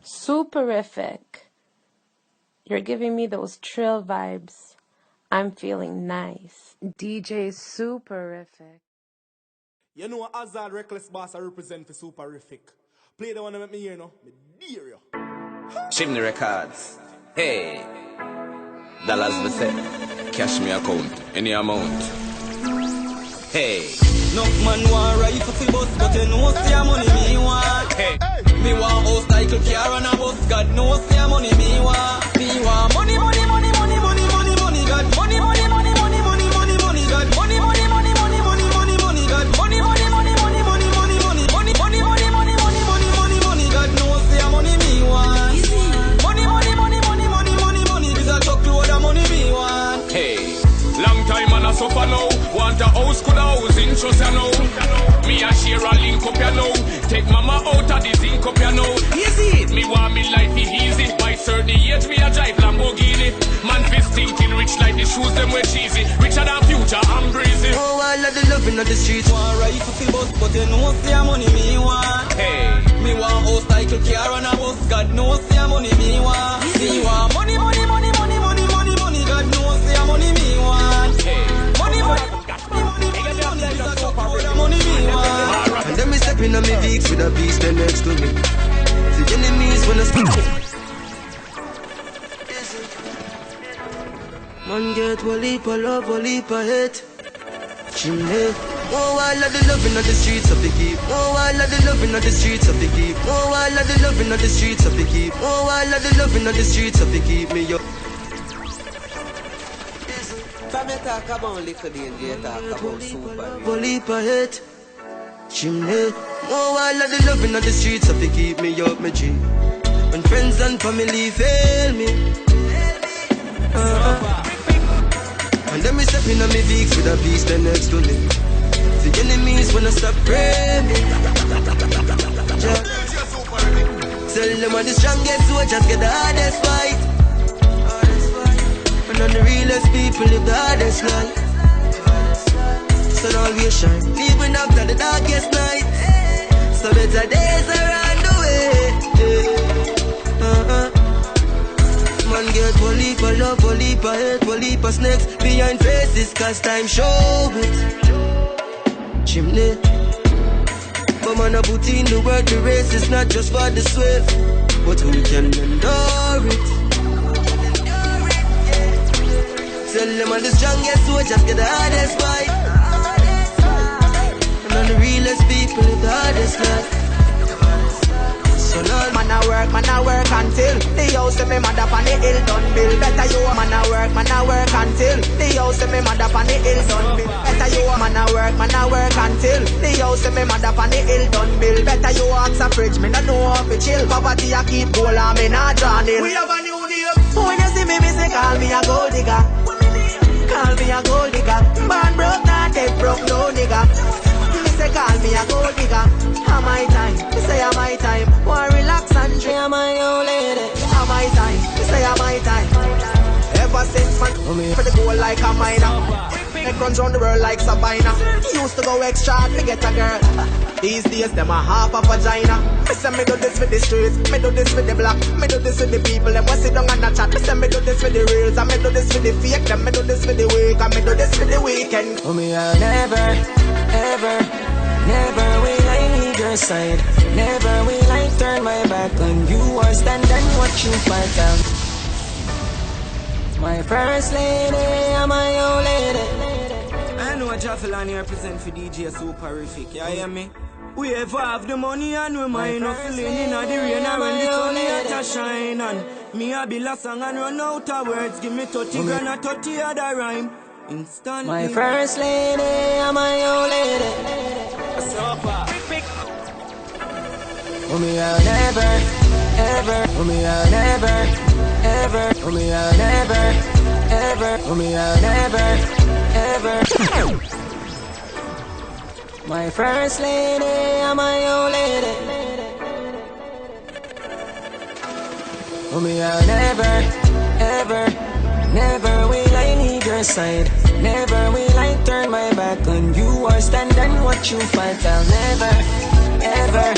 Suparific. You're giving me those trill vibes. I'm feeling nice. DJ Suparific. You know what Hazard Reckless Boss I represent for Suparific. Play the one that make me hear, no? Me dear you. Chimney Records. Hey. Dollars me say. Cash me account. Any amount. Hey. No man want rifle fi bus, but you know see a money me want. Hey. Me want house like a car and a bus. God knows see a money me want. Me want money, money, money, money, money, money, money. God money, money, money, money, money, money, money. God money, money, money, money, money, money, money. God money, money, money, money, money, money, money, money, money, money, money, money, money, money, money. God knows see a money me want. Money, money, money, money, money, money, money. This a truckload of money me want. Hey. Long time and I suffer now. Want a house, could a house interest you know. Me a share a link up you know. Take mama out of the zinc up you know. Easy. Me want me life be easy. By 30 years me a drive Lamborghini. Man fist thinking rich like the shoes them way cheesy. Richer than future I'm breezy. Oh I love the loving of the streets. Want rifle fi bus but you know see a money me want. Hey. Me want house like a car and a bus. God knows see a money me want. Me want money, money, money, money, money, money, money. God knows see a money me want. Hey. Money, money, money, money, money. This a talk about the money me want. And then me stepping on me Vicks with a beast there next to me. The enemies wanna stop. Man get one leap of love, one leap of hate. Chimney. Oh, I love the loving of the streets of the keep. Oh, I love the loving of the streets of the keep. Oh, I love the loving of the streets of the keep. Oh, I love the loving of the streets of the keep. Me up. From you talk about little danger, you talk about super. One leap of hate. Chimney. Oh, I love the loving of the streets of the keep. Me up, me G. When friends and family fail me. And then me stepping on me Vicks with a beast there next to me. The enemies wanna stop praying me. Yeah. Tell them I'm the strongest soldiers get the hardest fight. And I'm the realest people live the hardest life. So now we shine, even after the darkest night. So better days are on the way. Man get one leap of love, one leap of hate, one leap of snakes behind faces, cause time show it. Chimney. But man I put in the work, the race is not just for the swift, but we can endure it. Tell them I'm the strongest soldiers get the hardest fight. And I'm the realest people live the hardest life. So now man I work until the house of me mother on the hill done build. Better you man I work until the house of me mother on the hill done build. Better you man I work until the house of me mother on the hill done build. Better you ask a fridge, me no know how to chill. Poverty I keep goal and me not draw nil. We have a new name. When you see me say call me a gold digger. Call me a gold digger. Man broke not dead broke no nigga. Me say call me a gold digger. Am my time? Me say am my time. Want relax and drink. Am my old lady? Am my time? Me say am my time. Ever since man for the goal like a miner. It runs round the world like Sabina. Used to go extra to get a girl. These days them a half a vagina. Me say me do this with the streets. Me do this with the black. Me do this with the people. Them want sit down and a chat. Me say me do this with the reals. And me do this with the fake. Them me do this with the week. And me do this with the weekend. Oh me I'll never, ever, never will I leave your side. Never will I turn my back on you or stand and watch you fight out. My first lady, I'm my old lady. I know Jaffelani represent for DJ Suparific, you hear me? We ever have the money and we mind no feeling in the rain and when the sun hit a shine and me a be lost song and run out of words. Give me 30 grand and 30 other rhyme instantly. My first lady, I'm my old lady. Oh me I'll never, ever, oh me I'll never, ever, oh me I'll never, ever, oh me I'll never, ever. My first lady, I'm my old lady. Oh me I'll never, ever, never will I leave your side. Never will I turn my back on you or stand and watch you fight. I'll never, ever,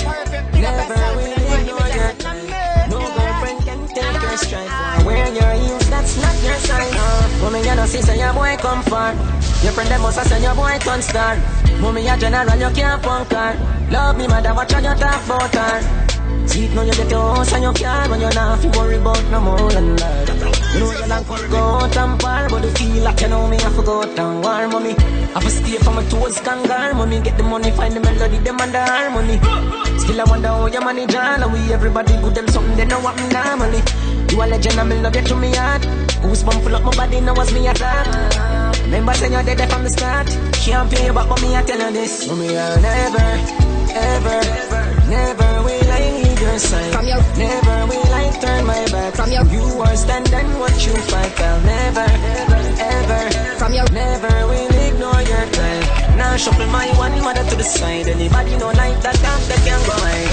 never will ignore your time. No Mommy, you know, see, say your boy come far. Your friend them must have send your boy turn star. Mommy, a general, you can't punk her. Love me, mother, watch how you talk about her. Sweet, now you get your house and your car. When you're not, you worry about no more than that. You know you long could go out and par, but you feel like you know me, I forgot and war, mommy. I have to stay for my toes, kangar, mommy. Get the money, find the melody, them and the harmony. Still I wonder how you manage all, and we everybody good them something, they know what me normally. You a legend, and me love you to me heart. Goosebumps full up my body, now was me a talk. Remember saying you're dead from the start. Can't pay you back, but me I tell you this. Mommy, I'll never, ever, never will I leave your side. From your never will I turn my back. From your you are standing, what you fight. I'll never, ever, from your never will ignore your time. Now shuffle my one mother to the side. Anybody know like that dance that can go high.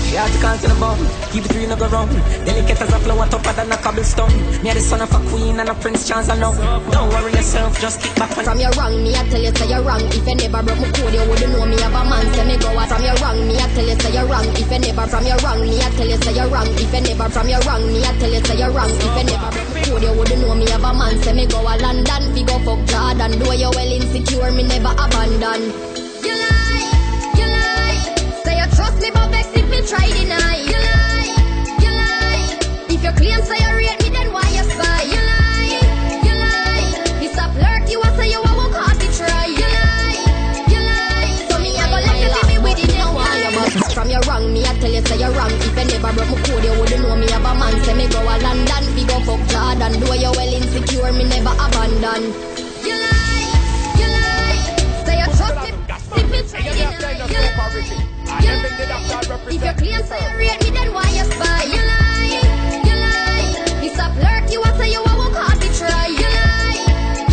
She had to call to the bum, keep it real no go round. Delicate as a flower tougher than a cobblestone. Me are the son of a queen and a prince chance I know. Don't worry yourself, just kick back. From your wrong, me I tell you say you're wrong. If you never broke my code, you wouldn't know me have a man. Say me go out. From your wrong, me I tell you say you're wrong. If you never from your wrong, me I tell you say you're wrong. If you never from your wrong, me I tell you say you're wrong. If you never broke my code, you wouldn't know me have a man. Say me go a London, fi go fuck Jordan. Though you well insecure, me never abandon. You lie, say you trust me, but vex if me try deny. You lie, if you claim say you rate me, then why you spy? You lie, you stop lurk, you a say you a work hard to try. You lie, so me a go let you see me with it, then why you bust? From your wrong, me I tell you say you're wrong. If you never broke my code, you wouldn't know me have a man. Say me go a London, fi go fuck Jordan. Though you well insecure, me never abandon. You lie, say you trust me. If you try to if you claim say you rate me, then why you spy? You lie, you stop lurk, you a say you a work hard to try. You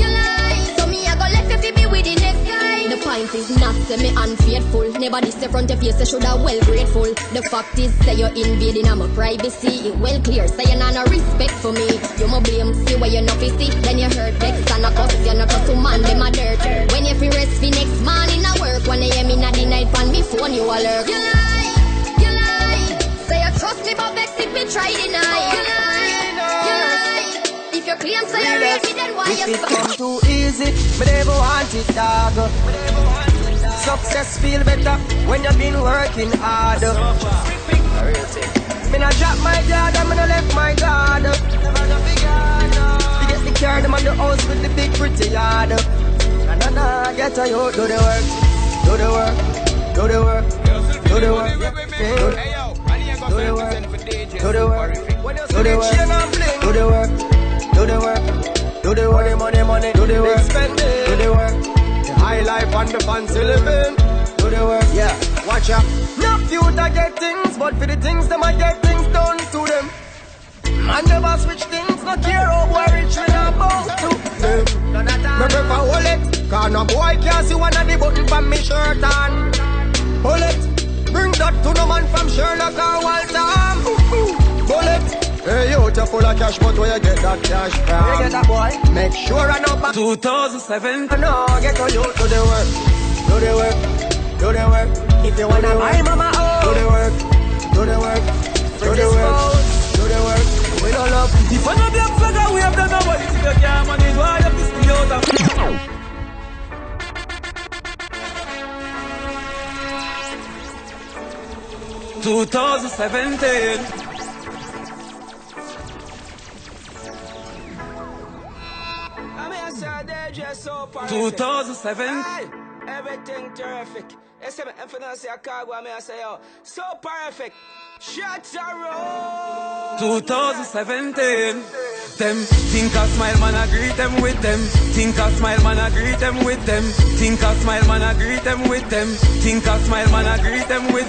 lie, so me a go let you be with the next guy. The point is not say me unfaithful. Never this the front of you, say shoulda well grateful. The fact is say you're invading on my privacy. It well clear, say you not no respect for me. You my blame, see where you not see. Then you hurt vex and a cuss, you not trust to man, them a dirt. When you feel rest for next morning a work, when you hear me na the night on me phone, you alert. You lie, say you trust me, but vex if me try deny. You lie, if you claim say you rate me, then why you spy? If it come too easy, me never want it, dog. Success feel better when you've been working hard. Me not drop my guard, I'm gonna left my guard. You get the car, them on the house with the big pretty yard. Nah, get a you, do the work, do the work, do the work, do the work, do the work, do the work, do the work, do the work, do the work, do the work, money, do the work, do the work. High life and the fancy living. Do the work, yeah, watch out. No few I get things, but for the things them I get things done to them. Man never switch things, no care how rich me not bound to them. Me prefer hold it, cause no boy can't see one of the button from me shirt on. Hold it, bring that to no man from Sherlock or Walter. Bullet. Hey, you full of cash, but where you get that cash from? Where you get that boy? Make sure I know back 2007. No, get to you to the work. Do the work, do the work. If you wanna buy mama, do the work, do the work, do the work, do the work. We don't love. If I know black flag, we have done nobody. If you can't manage, why you have to stay out of 2017. 2007. Everything terrific. If I say a cargo, I say, yo, Suparific. Shots are roll. 2017. Them think a smile man, I greet them with them. Think a smile man, I greet them with them. Think a smile man, I greet them with them. Think a smile man, I greet them with.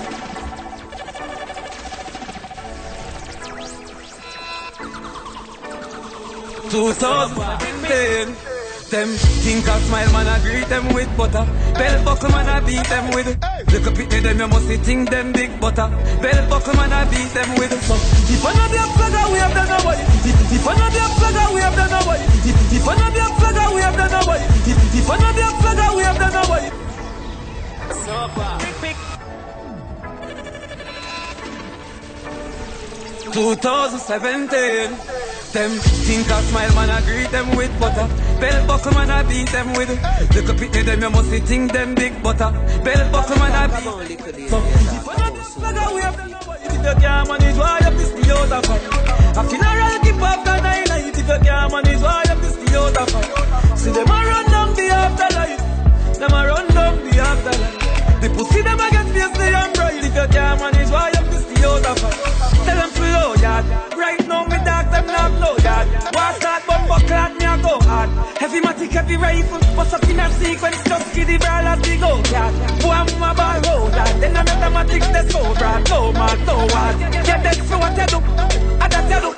Them think a smile man, I greet them with butter. Bell buckle man, I beat them with. Look up at them, you must think them big butter. Bell buckle man, I beat them with. If I not be a flagger, we have done nobody. If I not be a flagger, we have done nobody. If I not be a flagger, we have done nobody. If I not be a flagger, we have done nobody. Pick. 2017. Them think I smile, man, I greet them with butter. Bell buckle, man, I beat them with. Look up at them, you must think them big butter. Bell buckle, man, I beat. So, if I don't like a way of the number, if you can't manage, why you piss the out of fight? A funeral keep after 9 night, if you can't manage, why you piss the out of fight? See them a run down the afterlife. Them a run down the afterlife. The pussy them a get fiercely and bright. If you can't manage, why you piss the out of fight? Tell them to low yard. Right now me dog them not blow yard. War start bumbo clad me a go hard. Heavy matic, heavy rifle, bust up in a sequence. Just give the brawlers the go yard. Boy I'm a ball road yard. Then I mathematics that's so broad. No man, no hard. Get that for what you do. I that you do.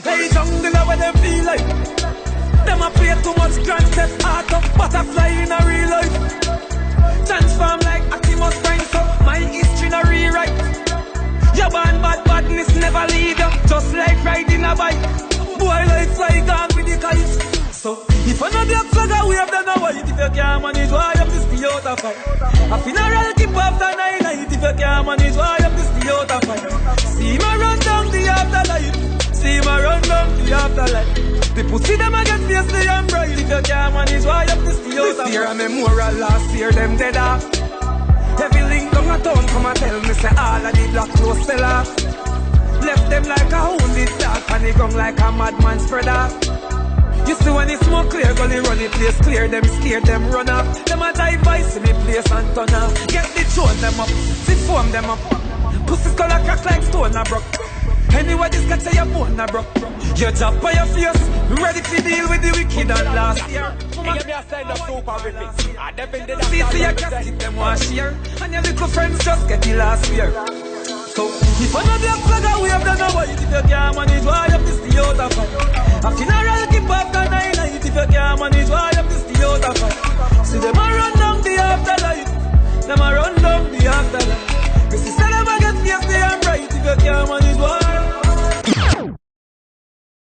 Hey jungle where them feel like. Them a play too much grand step art of butterfly in a real life. Transform like Optimus Prime, so my history no rewrite. Your band bad badness never leave you, just like riding a bike. Boy like fly gone with the kites. So if I know the flag we have done a white. If you can't manage, why you piss the out of fight? A funeral keep after 9 night. If you can't manage, why you piss the out of fight? See me run down the afterlife. See me run down the afterlife. The pussy them a get fiercely and bright. If you can't manage, why you piss the out of fight? This year a memorial, last year them dead off. Every link down a town come and tell me say all of the black clothes fell off. Left them like a wounded dog and they gone like a madman spread off. You see when the smoke clear, gonna run the place clear. Them scared, them run off. Them a dive by see me place and turn off. Get the throne them up, see foam them up. Pussy color crack like stone a broke. Anyway this got say your bone a broke. You drop by your face, ready to deal with the wicked and last year. Give me a sign of Suparific. I defended the see your casket them want share. And your little friends just get the last year. So if I know the flag we have done a white. If you